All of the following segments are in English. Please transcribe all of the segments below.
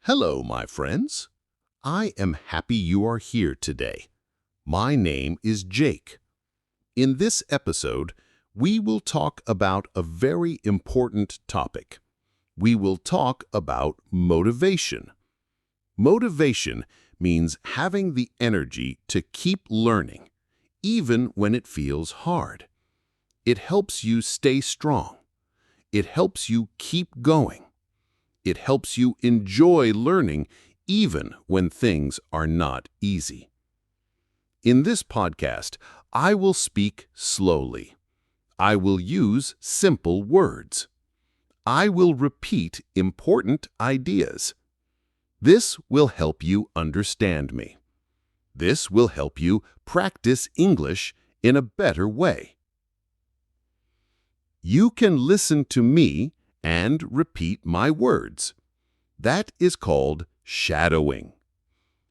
Hello, my friends. I am happy you are here today. My name is Jake. In this episode, we will talk about a very important topic. We will talk about motivation. Motivation means having the energy to keep learning, even when it feels hard. It helps you stay strong. It helps you keep going. It helps you enjoy learning even when things are not easy. In this podcast, I will speak slowly. I will use simple words. I will repeat important ideas. This will help you understand me. This will help you practice English in a better way. You can listen to me and repeat my words. That is called shadowing.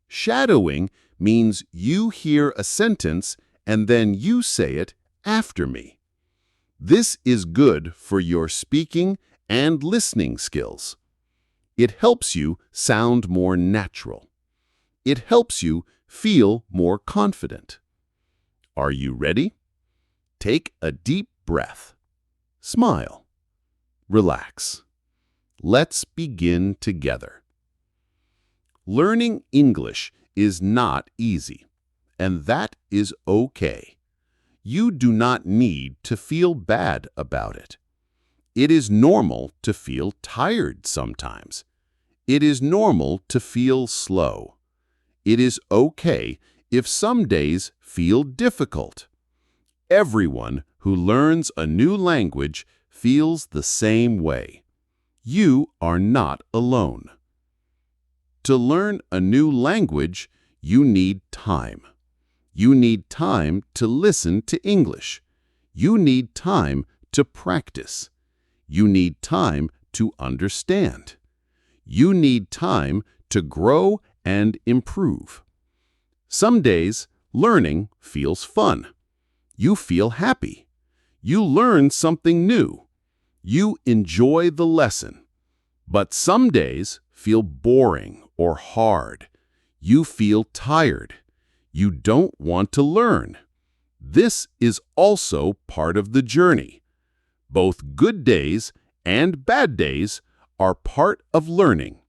Shadowing means you hear a sentence and then you say it after me. This is good for your speaking and listening skills. It helps you sound more natural. It helps you feel more confident. Are you ready? Take a deep breath. Smile. Relax. Let's begin together. Learning English is not easy, and that is okay. You do not need to feel bad about it. It is normal to feel tired sometimes. It is normal to feel slow. It is okay if some days feel difficult. Everyone who learns a new language feels the same way. You are not alone. To learn a new language, you need time. You need time to listen to English. You need time to practice. You need time to understand. You need time to grow and improve. Some days, learning feels fun. You feel happy. You learn something new. You enjoy the lesson. But some days feel boring or hard. You feel tired. You don't want to learn. This is also part of the journey. Both good days and bad days are part of learning.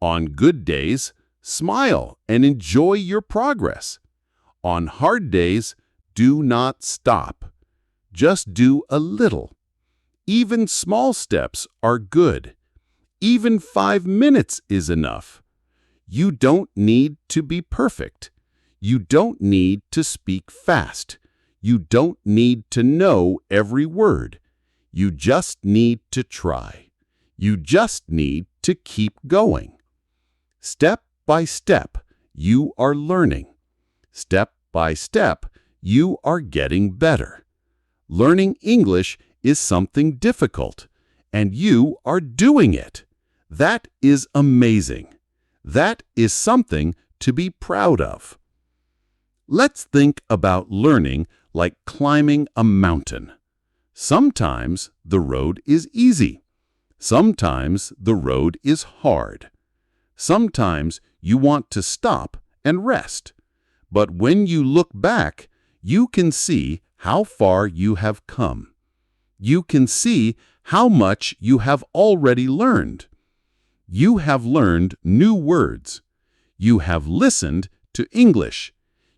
On good days, smile and enjoy your progress. On hard days, do not stop. Just do a little. Even small steps are good. Even 5 minutes is enough. You don't need to be perfect. You don't need to speak fast. You don't need to know every word. You just need to try. You just need to keep going. Step by step, you are learning. Step by step, you are getting better. Learning English is something difficult, and you are doing it. That is amazing. That is something to be proud of. Let's think about learning like climbing a mountain. Sometimes the road is easy. Sometimes the road is hard. Sometimes you want to stop and rest. But when you look back, you can see how far you have come. You can see how much you have already learned. You have learned new words. You have listened to English.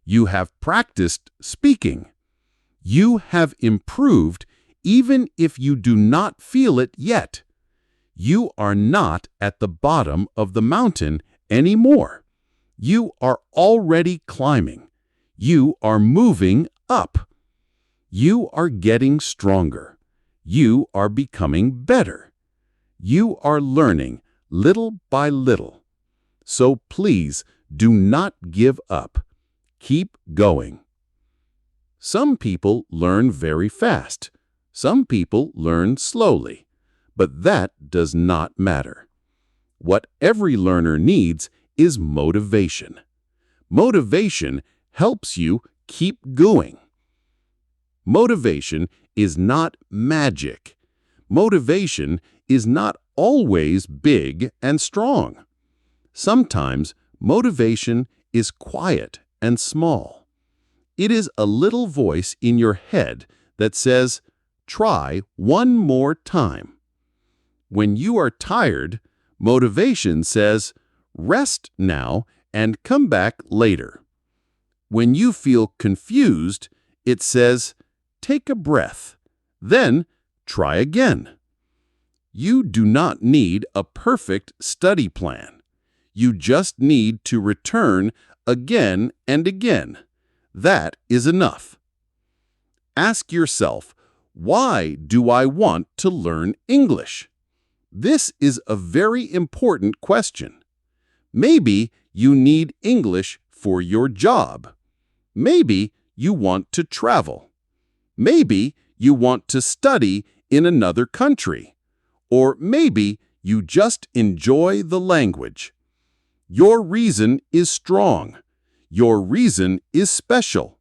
You have practiced speaking. You have improved even if you do not feel it yet. You are not at the bottom of the mountain anymore. You are already climbing. You are moving up. You are getting stronger. You are becoming better. You are learning little by little. So please do not give up. Keep going. Some people learn very fast. Some people learn slowly. But that does not matter. What every learner needs is motivation. Motivation helps you keep going. Motivation is not magic. Motivation is not always big and strong. Sometimes motivation is quiet and small. It is a little voice in your head that says, "Try one more time." When you are tired, motivation says, "Rest now and come back later." When you feel confused, it says, "Take a breath, then try again." You do not need a perfect study plan. You just need to return again and again. That is enough. Ask yourself, why do I want to learn English? This is a very important question. Maybe you need English for your job. Maybe you want to travel. Maybe you want to study in another country. Or maybe you just enjoy the language. Your reason is strong. Your reason is special.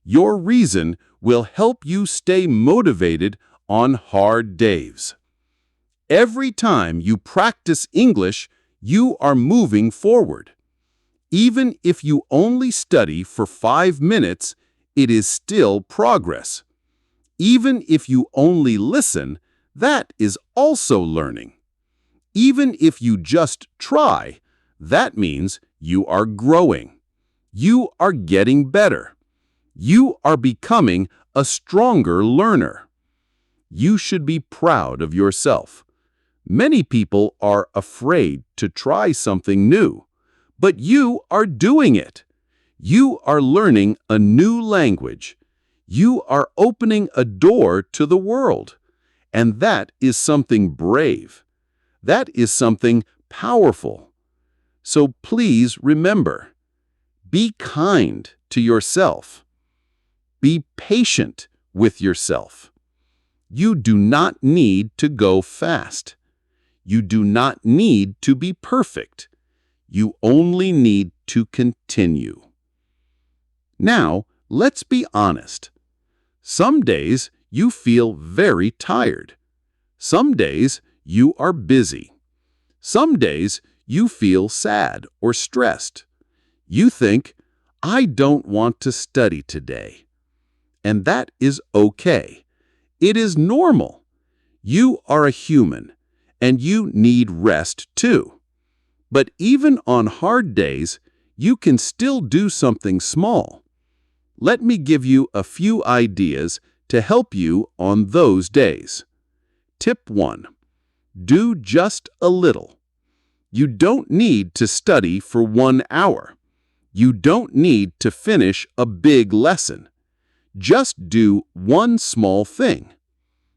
Your reason will help you stay motivated on hard days. Every time you practice English, you are moving forward. Even if you only study for 5 minutes, it is still progress. Even if you only listen, that is also learning. Even if you just try, that means you are growing. You are getting better. You are becoming a stronger learner. You should be proud of yourself. Many people are afraid to try something new, but you are doing it. You are learning a new language. You are opening a door to the world. And that is something brave. That is something powerful. So please remember, be kind to yourself. Be patient with yourself. You do not need to go fast. You do not need to be perfect. You only need to continue. Now, let's be honest. Some days you feel very tired. Some days you are busy. Some days you feel sad or stressed. You think, "I don't want to study today." And that is okay. It is normal. You are a human, and you need rest too. But even on hard days, you can still do something small. Let me give you a few ideas to help you on those days. Tip 1. Do just a little. You don't need to study for 1 hour. You don't need to finish a big lesson. Just do one small thing.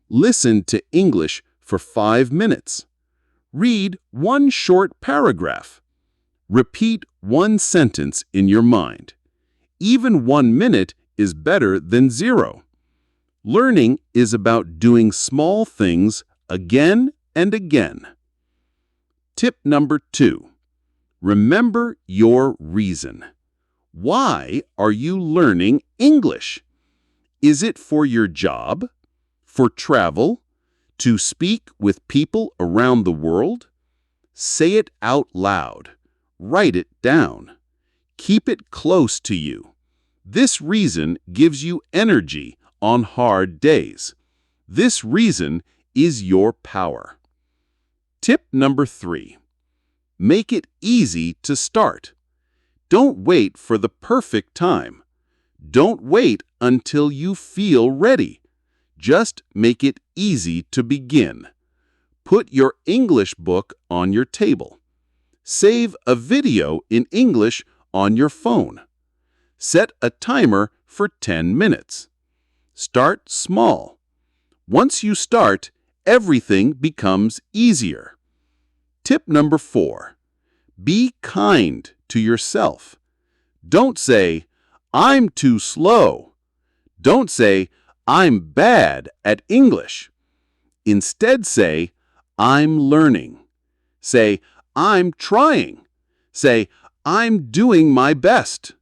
Listen to English for 5 minutes. Read one short paragraph. Repeat one sentence in your mind. Even 1 minute is better than 0. Learning is about doing small things again and again. Tip number 2. Remember your reason. Why are you learning English? Is it for your job? For travel? To speak with people around the world? Say it out loud. Write it down. Keep it close to you. This reason gives you energy on hard days. This reason is your power. Tip number 3. Make it easy to start. Don't wait for the perfect time. Don't wait until you feel ready. Just make it easy to begin. Put your English book on your table. Save a video in English on your phone. Set a timer for 10 minutes. Start small. Once you start, everything becomes easier. Tip number 4. Be kind to yourself. Don't say, "I'm too slow." Don't say, "I'm bad at English." Instead say, "I'm learning." Say, "I'm trying." Say, "I'm doing my best."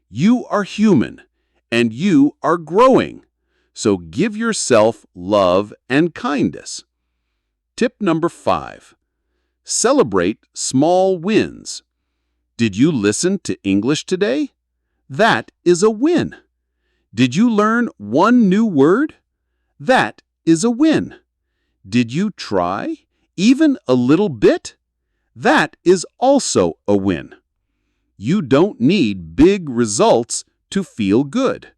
You are human, and you are growing. So give yourself love and kindness. Tip number 5. Celebrate small wins. Did you listen to English today? That is a win. Did you learn one new word? That is a win. Did you try, even a little bit? That is also a win. You don't need big results to feel good.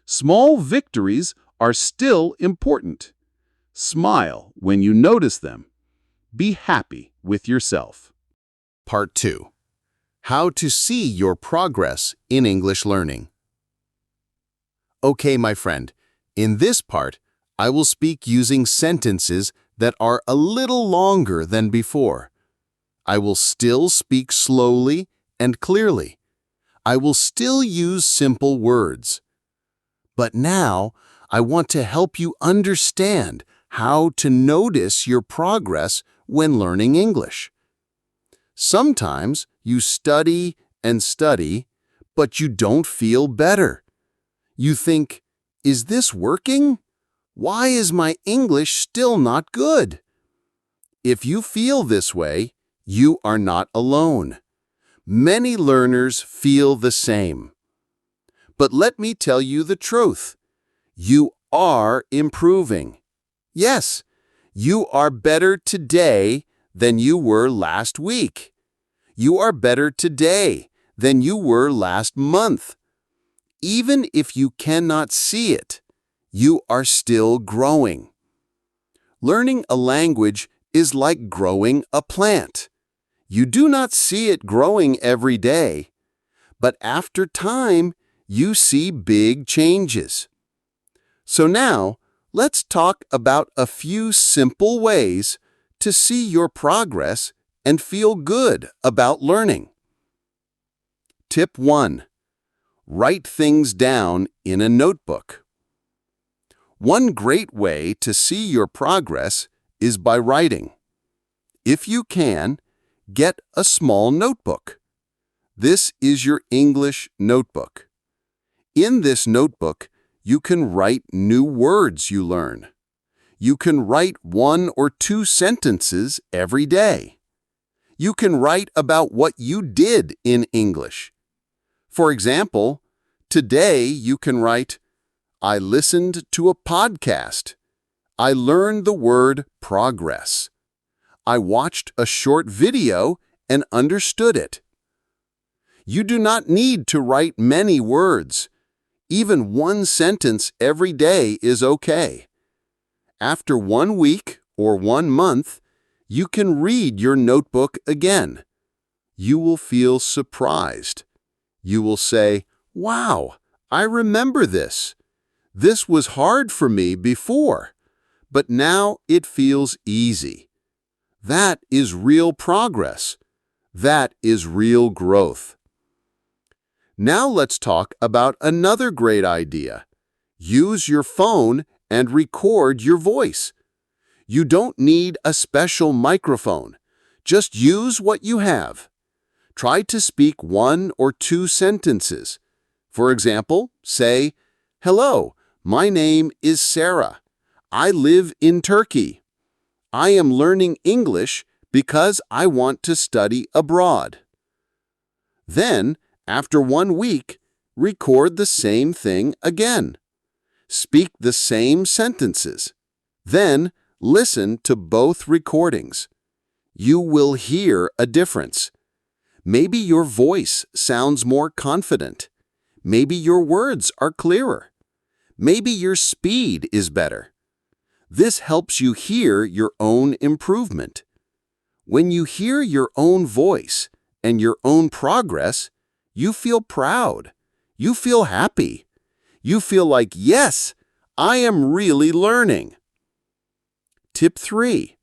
Small victories are still important. Smile when you notice them. Be happy with yourself. Part 2. How to see your progress in English learning. Okay, my friend, in this part, I will speak using sentences that are a little longer than before. I will still speak slowly and clearly. I will still use simple words. But now, I want to help you understand how to notice your progress when learning English. Sometimes you study and study, but you don't feel better. You think, is this working? Why is my English still not good? If you feel this way, you are not alone. Many learners feel the same. But let me tell you the truth. You are improving. Yes, you are better today than you were last week. You are better today than you were last month. Even if you cannot see it, you are still growing. Learning a language is like growing a plant. You do not see it growing every day, but after time, you see big changes. So now, let's talk about a few simple ways to see your progress and feel good about learning. Tip 1. Write things down in a notebook. One great way to see your progress is by writing. If you can, get a small notebook. This is your English notebook. In this notebook, you can write new words you learn. You can write 1 or 2 sentences every day. You can write about what you did in English. For example, today you can write, I listened to a podcast. I learned the word progress. I watched a short video and understood it. You do not need to write many words. Even 1 sentence every day is okay. After 1 week or 1 month, you can read your notebook again. You will feel surprised. You will say, wow, I remember this. This was hard for me before, but now it feels easy. That is real progress. That is real growth. Now let's talk about another great idea. Use your phone and record your voice. You don't need a special microphone. Just use what you have. Try to speak 1 or 2 sentences. For example, say, hello, my name is Sarah. I live in Turkey. I am learning English because I want to study abroad. Then, after 1 week, record the same thing again. Speak the same sentences. Then, listen to both recordings. You will hear a difference. Maybe your voice sounds more confident. Maybe your words are clearer. Maybe your speed is better. This helps you hear your own improvement. When you hear your own voice and your own progress, you feel proud. You feel happy. You feel like, yes, I am really learning. Tip 3.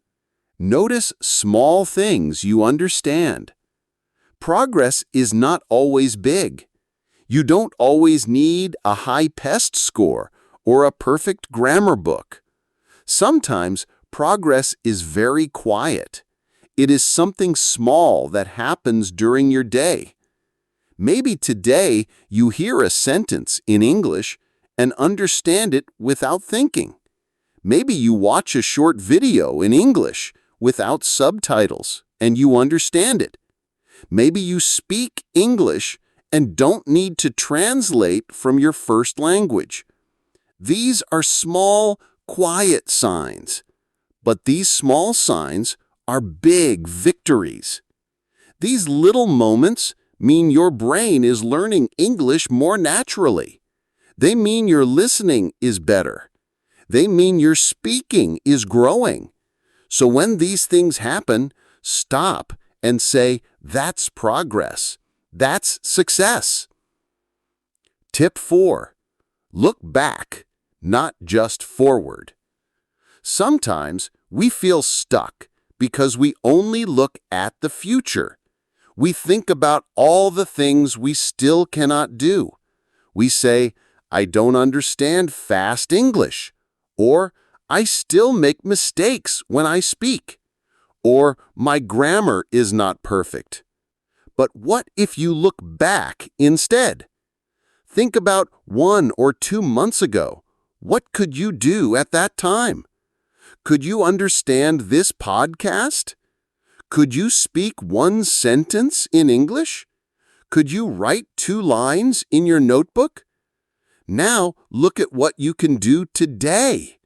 Notice small things you understand. Progress is not always big. You don't always need a high PEST score or a perfect grammar book. Sometimes progress is very quiet. It is something small that happens during your day. Maybe today you hear a sentence in English and understand it without thinking. Maybe you watch a short video in English without subtitles. and you understand it. Maybe you speak English and don't need to translate from your first language. These are small, quiet signs. But these small signs are big victories. These little moments mean your brain is learning English more naturally. They mean your listening is better. They mean your speaking is growing. So when these things happen, stop and say, that's progress. That's success. Tip 4. Look back, not just forward. Sometimes we feel stuck because we only look at the future. We think about all the things we still cannot do. We say, I don't understand fast English, or I still make mistakes when I speak, or my grammar is not perfect. But what if you look back instead? Think about 1 or 2 months ago. What could you do at that time? Could you understand this podcast? Could you speak 1 sentence in English? Could you write 2 lines in your notebook? Now look at what you can do today.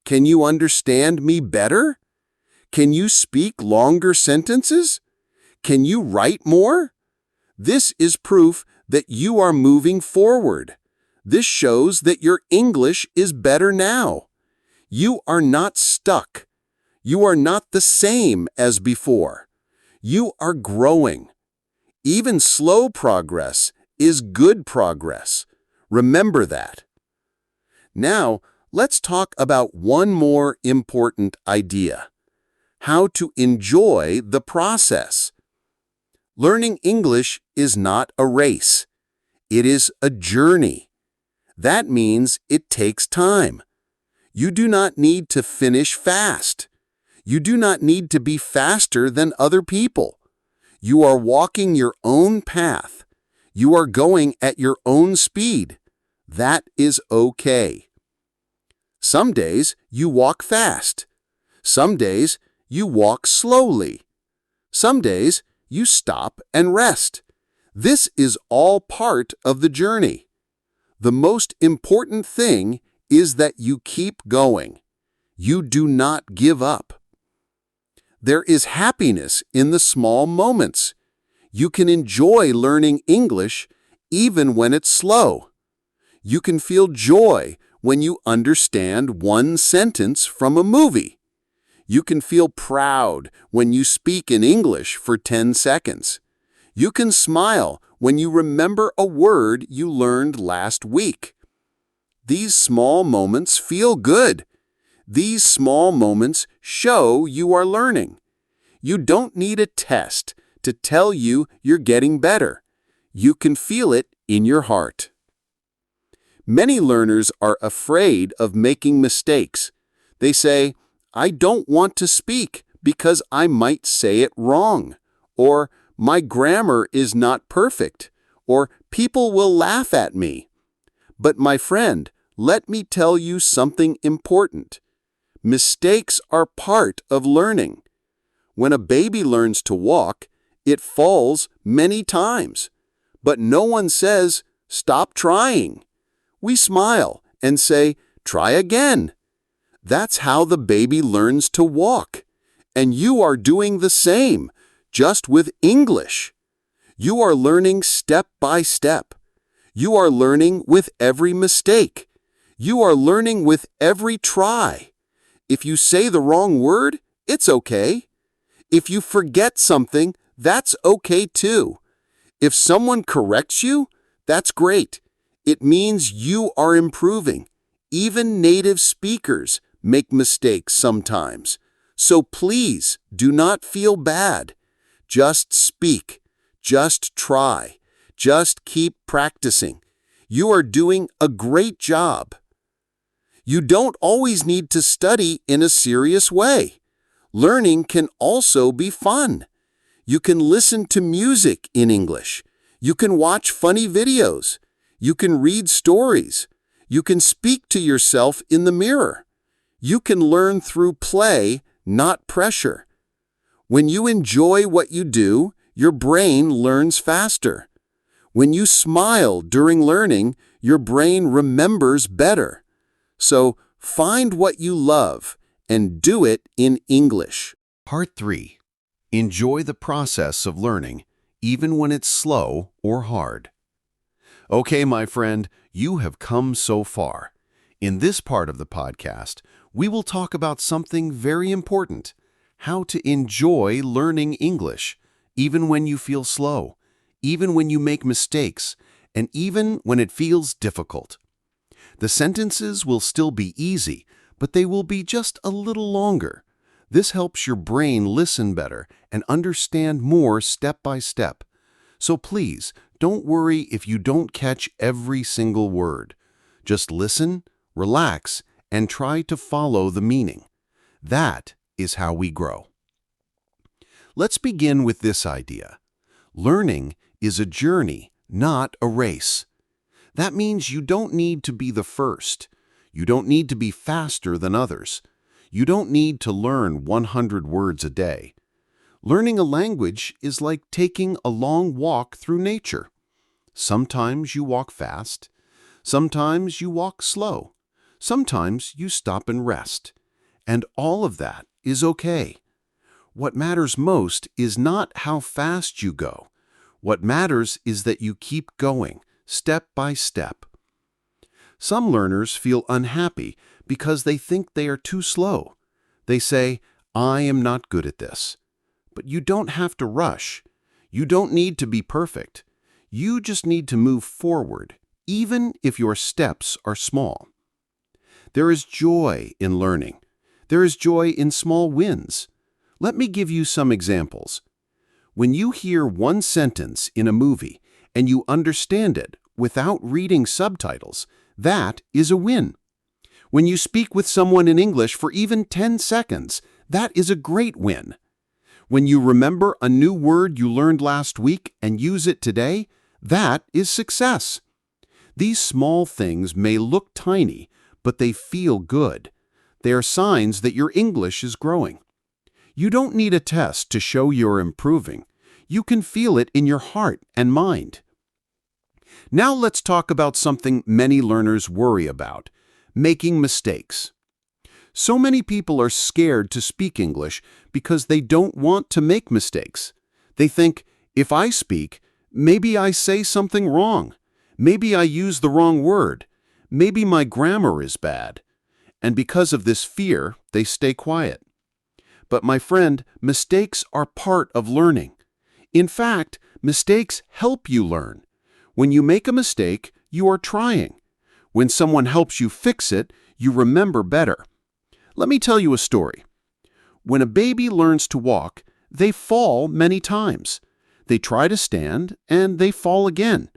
Can you understand me better? Can you speak longer sentences? Can you write more? This is proof that you are moving forward. This shows that your English is better now. You are not stuck. You are not the same as before. You are growing. Even slow progress is good progress. Remember that. Now, let's talk about one more important idea: how to enjoy the process. Learning English is not a race. It is a journey. That means it takes time. You do not need to finish fast. You do not need to be faster than other people. You are walking your own path. You are going at your own speed. That is okay. Some days you walk fast. Some days you walk slowly. Some days you stop and rest. This is all part of the journey. The most important thing is that you keep going. You do not give up. There is happiness in the small moments. You can enjoy learning English even when it's slow. You can feel joy when you understand 1 sentence from a movie. You can feel proud when you speak in English for 10 seconds. You can smile when you remember a word you learned last week. These small moments feel good. These small moments show you are learning. You don't need a test to tell you you're getting better. You can feel it in your heart. Many learners are afraid of making mistakes. They say, I don't want to speak because I might say it wrong, or my grammar is not perfect, or people will laugh at me. But my friend, let me tell you something important. Mistakes are part of learning. When a baby learns to walk, it falls many times. But no one says, stop trying. We smile and say, try again. That's how the baby learns to walk. And you are doing the same, just with English. You are learning step by step. You are learning with every mistake. You are learning with every try. If you say the wrong word, it's okay. If you forget something, that's okay too. If someone corrects you, that's great. It means you are improving. Even native speakers make mistakes sometimes. So please do not feel bad. Just speak. Just try. Just keep practicing. You are doing a great job. You don't always need to study in a serious way. Learning can also be fun. You can listen to music in English. You can watch funny videos. You can read stories. You can speak to yourself in the mirror. You can learn through play, not pressure. When you enjoy what you do, your brain learns faster. When you smile during learning, your brain remembers better. So find what you love and do it in English. Part 3. Enjoy the process of learning, even when it's slow or hard. Okay, my friend, you have come so far. In this part of the podcast, we will talk about something very important: how to enjoy learning English, even when you feel slow, even when you make mistakes, and even when it feels difficult. The sentences will still be easy, but they will be just a little longer. This helps your brain listen better and understand more step by step. So please, don't worry if you don't catch every single word. Just listen, relax, and try to follow the meaning. That is how we grow. Let's begin with this idea. Learning is a journey, not a race. That means you don't need to be the first. You don't need to be faster than others. You don't need to learn 100 words a day. Learning a language is like taking a long walk through nature. Sometimes you walk fast. Sometimes you walk slow. Sometimes you stop and rest. And all of that is okay. What matters most is not how fast you go. What matters is that you keep going, step by step. Some learners feel unhappy because they think they are too slow. They say, "I am not good at this." But you don't have to rush. You don't need to be perfect. You just need to move forward, even if your steps are small. There is joy in learning. There is joy in small wins. Let me give you some examples. When you hear one sentence in a movie and you understand it without reading subtitles, that is a win. When you speak with someone in English for even 10 seconds, that is a great win. When you remember a new word you learned last week and use it today, that is success. These small things may look tiny, but they feel good. They are signs that your English is growing. You don't need a test to show you're improving. You can feel it in your heart and mind. Now let's talk about something many learners worry about: making mistakes. So many people are scared to speak English because they don't want to make mistakes. They think, if I speak, maybe I say something wrong. Maybe I use the wrong word. Maybe my grammar is bad. And because of this fear, they stay quiet. But my friend, mistakes are part of learning. In fact, mistakes help you learn. When you make a mistake, you are trying. When someone helps you fix it, you remember better. Let me tell you a story. When a baby learns to walk, they fall many times. They try to stand, and they fall again.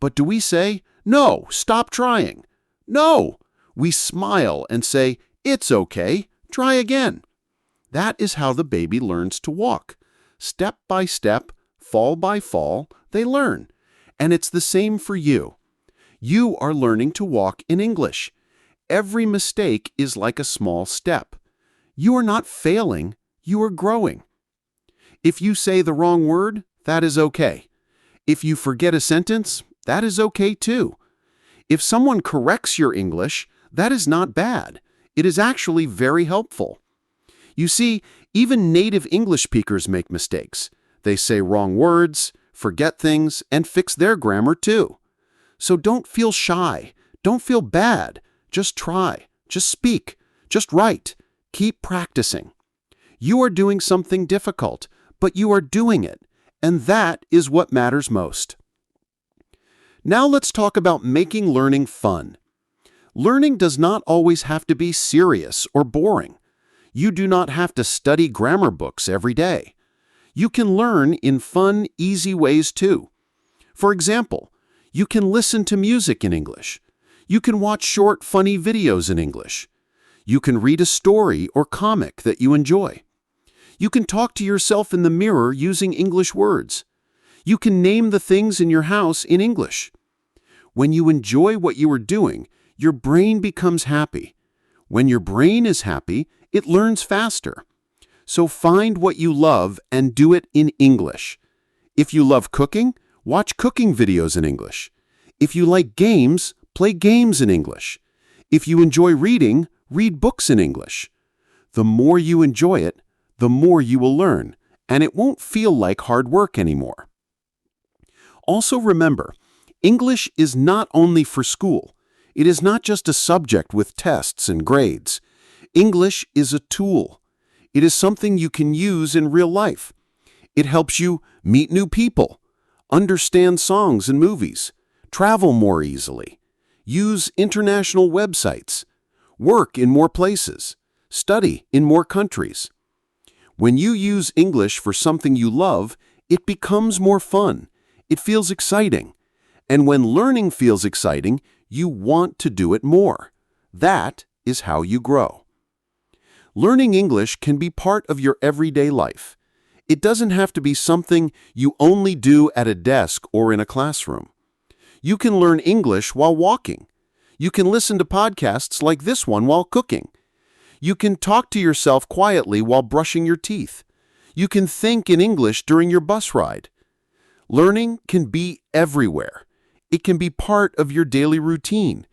But do we say, "No, stop trying"? No! We smile and say, "It's okay, try again." That is how the baby learns to walk. Step by step, fall by fall, they learn. And it's the same for you. You are learning to walk in English. Every mistake is like a small step. You are not failing, you are growing. If you say the wrong word, that is okay. If you forget a sentence, that is okay too. If someone corrects your English, that is not bad. It is actually very helpful. You see, even native English speakers make mistakes. They say wrong words, forget things, and fix their grammar too. So don't feel shy. Don't feel bad. Just try. Just speak. Just write. Keep practicing. You are doing something difficult, but you are doing it, and that is what matters most. Now let's talk about making learning fun. Learning does not always have to be serious or boring. You do not have to study grammar books every day. You can learn in fun, easy ways too. For example, you can listen to music in English. You can watch short, funny videos in English. You can read a story or comic that you enjoy. You can talk to yourself in the mirror using English words. You can name the things in your house in English. When you enjoy what you are doing, your brain becomes happy. When your brain is happy, it learns faster. So find what you love and do it in English. If you love cooking, watch cooking videos in English. If you like games, play games in English. If you enjoy reading, read books in English. The more you enjoy it, the more you will learn, and it won't feel like hard work anymore. Also remember, English is not only for school. It is not just a subject with tests and grades. English is a tool. It is something you can use in real life. It helps you meet new people, understand songs and movies, travel more easily, use international websites, work in more places, study in more countries. When you use English for something you love, it becomes more fun. It feels exciting. And when learning feels exciting, you want to do it more. That is how you grow. Learning English can be part of your everyday life. It doesn't have to be something you only do at a desk or in a classroom. You can learn English while walking. You can listen to podcasts like this one while cooking. You can talk to yourself quietly while brushing your teeth. You can think in English during your bus ride. Learning can be everywhere. It can be part of your daily routine.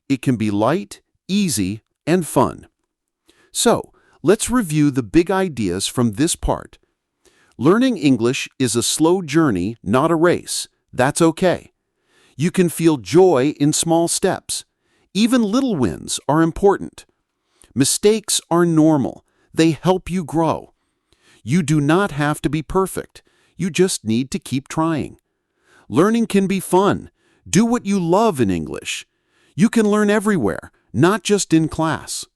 It can be light, easy, and fun. So, let's review the big ideas from this part. Learning English is a slow journey, not a race. That's okay. You can feel joy in small steps. Even little wins are important. Mistakes are normal. They help you grow. You do not have to be perfect. You just need to keep trying. Learning can be fun. Do what you love in English. You can learn everywhere, not just in class.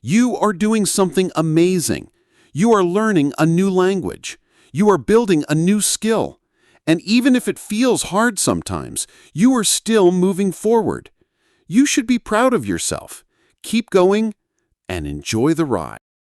You are doing something amazing. You are learning a new language. You are building a new skill. And even if it feels hard sometimes, you are still moving forward. You should be proud of yourself. Keep going and enjoy the ride.